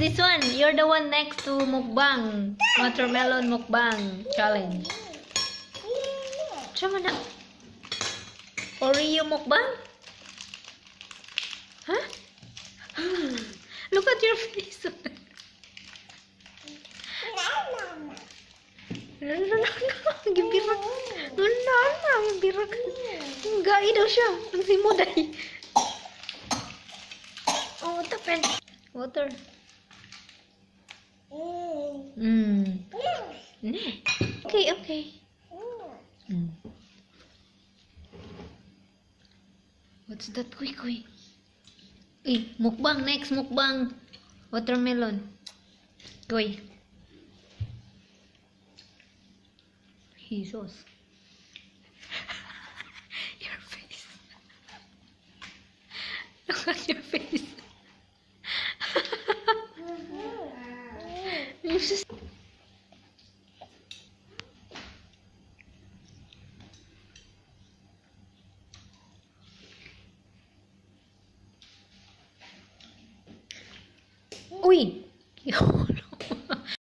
this one. You're the one next to mukbang. Watermelon mukbang challenge. Sama na. Oreo mukbang? Huh? Look at your face. Gibirak. Wala, gibirak. Gai daw siya. Ang simuday. Oh, tapen. Water. Okay, okay. What's that? Kuy. Mukbang. Next mukbang. Watermelon. Kuy. Jesus. Your face. Look at your face. Uy!